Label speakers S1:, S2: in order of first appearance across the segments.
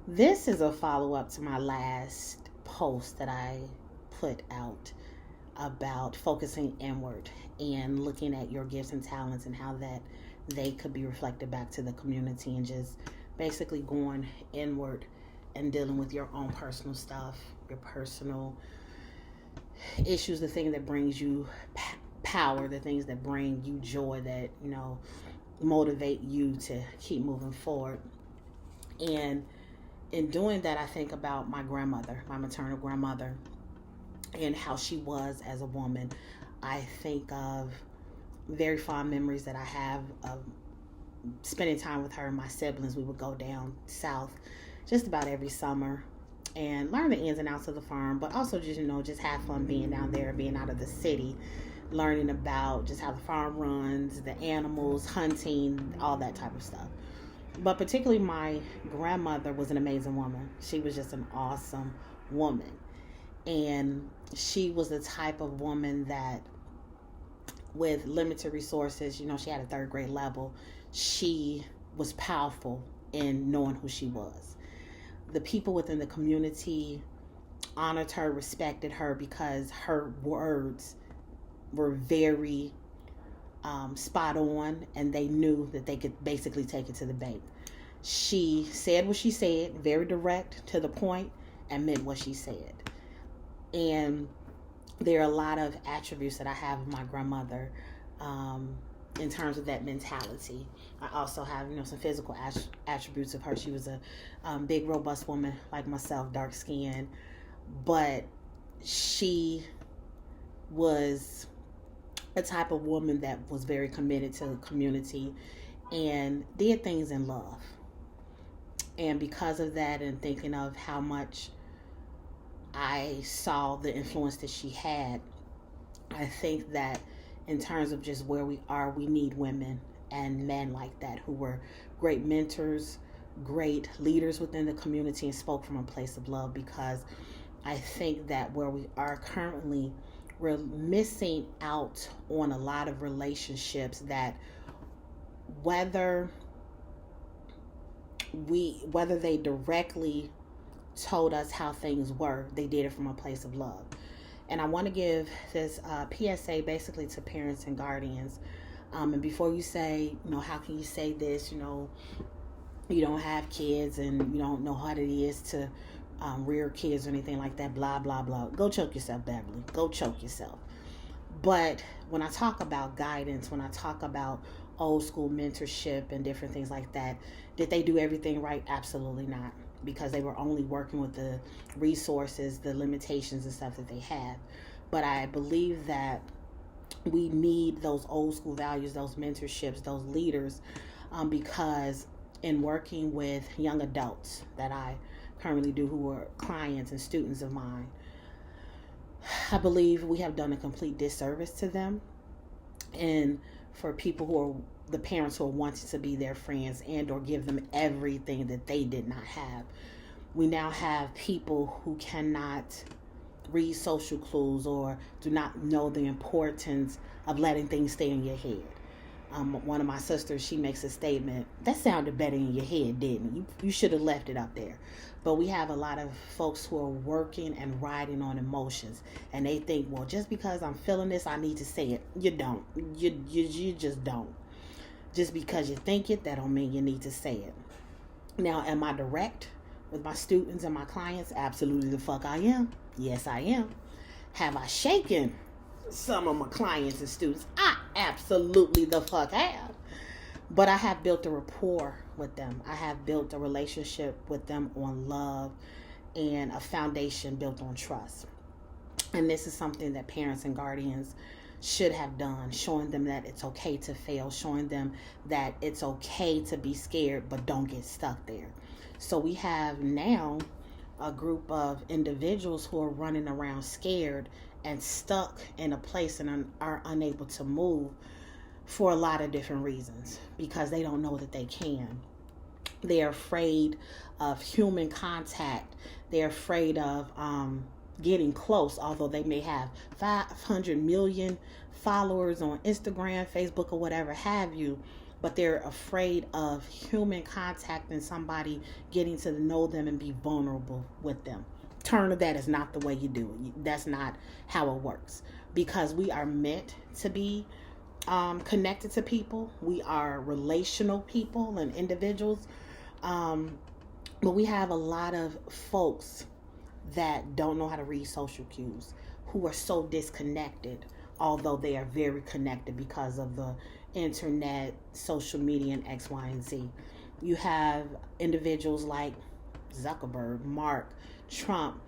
S1: This is a follow-up to my last post that I put out about focusing inward and looking at your gifts and talents and how that they could be reflected back to the community, and just basically going inward and dealing with your own personal stuff, your personal issues, the thing that brings you power, the things that bring you joy, that motivate you to keep moving forward. And in doing that, I think about my grandmother, my maternal grandmother, and how she was as a woman. I think of very fond memories that I have of spending time with her and my siblings. We would go down south just about every summer and learn the ins and outs of the farm, but also just have fun being down there, being out of the city, learning about just how the farm runs, the animals, hunting, all that type of stuff. But particularly my grandmother was an amazing woman. She was just an awesome woman. And she was the type of woman that, with limited resources, she had a third grade level. She was powerful in knowing who she was. The people within the community honored her, respected her, because her words were very spot on, and they knew that they could basically take it to the bank. She said what she said, very direct, to the point, and meant what she said. And there are a lot of attributes that I have of my grandmother, in terms of that mentality. I also have, some physical attributes of her. She was a big, robust woman like myself, dark skinned, but she was a type of woman that was very committed to the community and did things in love. And because of that, and thinking of how much I saw the influence that she had, I think that in terms of just where we are, we need women and men like that, who were great mentors, great leaders within the community, and spoke from a place of love. Because I think that where we are currently, we're missing out on a lot of relationships that, whether they directly told us how things were, they did it from a place of love. And I want to give this PSA basically to parents and guardians. And before you say, how can you say this, you don't have kids and you don't know how it is to rear kids or anything like that, blah, blah, blah. Go choke yourself, Beverly. Go choke yourself. But when I talk about guidance, when I talk about old school mentorship and different things like that, did they do everything right? Absolutely not. Because they were only working with the resources, the limitations and stuff that they have. But I believe that we need those old school values, those mentorships, those leaders, because in working with young adults that I currently do, who are clients and students of mine, I believe we have done a complete disservice to them. And for people who are the parents who are wanting to be their friends and or give them everything that they did not have. We now have people who cannot read social clues or do not know the importance of letting things stay in your head. One of my sisters, she makes a statement, that sounded better in your head, didn't it? You should have left it up there. But we have a lot of folks who are working and riding on emotions, and they think, well, just because I'm feeling this, I need to say it. You don't. You just don't. Just because you think it, that don't mean you need to say it. Now, am I direct with my students and my clients? Absolutely the fuck I am. Yes, I am. Have I shaken some of my clients and students? I absolutely the fuck have. But I have built a rapport with them. I have built a relationship with them on love and a foundation built on trust. And this is something that parents and guardians should have done, showing them that it's okay to fail, showing them that it's okay to be scared, but don't get stuck there. So we have now a group of individuals who are running around scared and stuck in a place and are unable to move for a lot of different reasons, because they don't know that they can. They're afraid of human contact. They're afraid of getting close, although they may have 500 million followers on Instagram, Facebook, or whatever have you. but they're afraid of human contact and somebody getting to know them and be vulnerable with them. Turner, that is not the way you do it. That's not how it works, because we are meant to be connected to people. We are relational people and individuals. But we have a lot of folks that don't know how to read social cues, who are so disconnected, although they are very connected because of the internet, social media, and X, Y, and Z. You have individuals like Zuckerberg, Mark, Trump,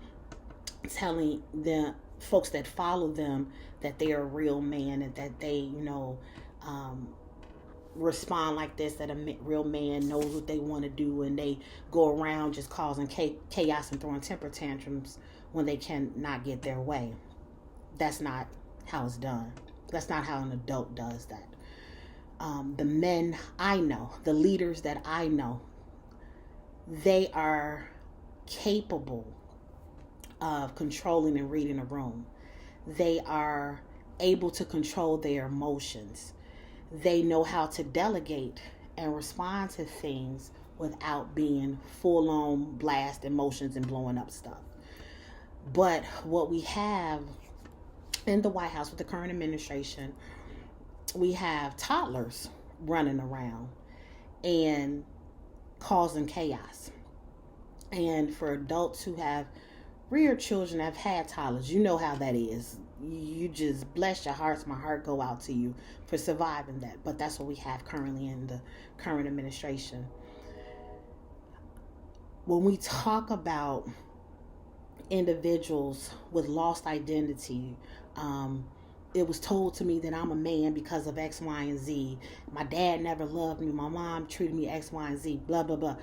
S1: telling the folks that follow them that they are a real man, and that they, respond like this, that a real man knows what they want to do, and they go around just causing chaos and throwing temper tantrums when they cannot get their way. That's not how it's done. That's not how an adult does that. The men I know, the leaders that I know, they are capable of controlling and reading a room. They are able to control their emotions. They know how to delegate and respond to things without being full-on blast emotions and blowing up stuff. But what we have in the White House with the current administration, we have toddlers running around and causing chaos. And for adults who have reared children, have had toddlers, you know how that is. You just bless your hearts. My heart go out to you for surviving that. But that's what we have currently in the current administration. When we talk about individuals with lost identity, it was told to me that I'm a man because of X, Y, and Z. My dad never loved me. My mom treated me X, Y, and Z, blah, blah, blah.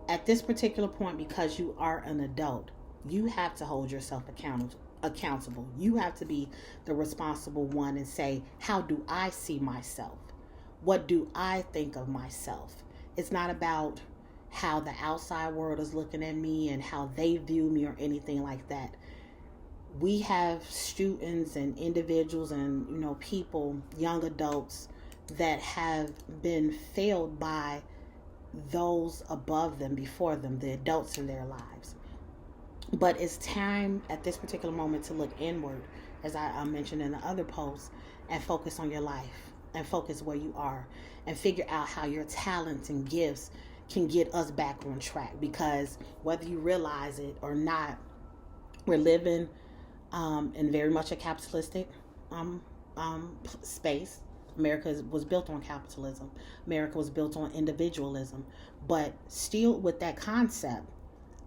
S1: At this particular point, because you are an adult, you have to hold yourself accountable. You have to be the responsible one and say, how do I see myself? What do I think of myself? It's not about how the outside world is looking at me and how they view me or anything like that. We have students and individuals and, people, young adults that have been failed by those above them, before them, the adults in their lives. But it's time at this particular moment to look inward, as I mentioned in the other post, and focus on your life and focus where you are and figure out how your talents and gifts can get us back on track. Because whether you realize it or not, we're living in very much a capitalistic space. America was built on capitalism. America was built on individualism. But still with that concept,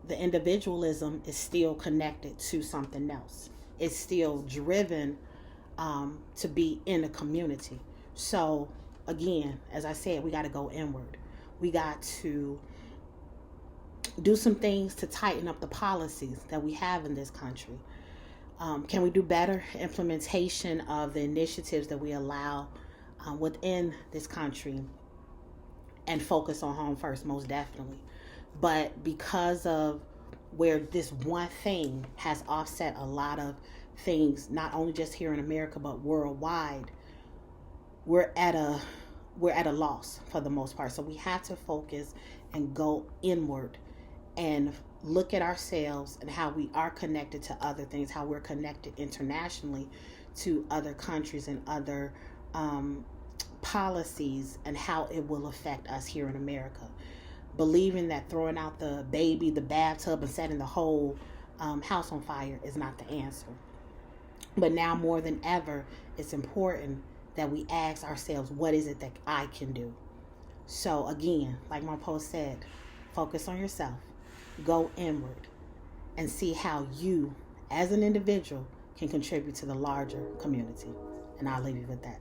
S1: the individualism is still connected to something else. It's still driven to be in a community. So again, as I said, we got to go inward. We got to do some things to tighten up the policies that we have in this country. Can we do better implementation of the initiatives that we allow within this country, and focus on home first? Most definitely. But because of where this one thing has offset a lot of things, not only just here in America but worldwide, we're at a loss for the most part. So we have to focus and go inward and look at ourselves and how we are connected to other things, how we're connected internationally to other countries and other policies, and how it will affect us here in America. Believing that throwing out the baby, the bathtub, and setting the whole house on fire is not the answer. But now more than ever, it's important that we ask ourselves, what is it that I can do? So again, like my post said, focus on yourself, go inward, and see how you, as an individual, can contribute to the larger community. And I'll leave you with that.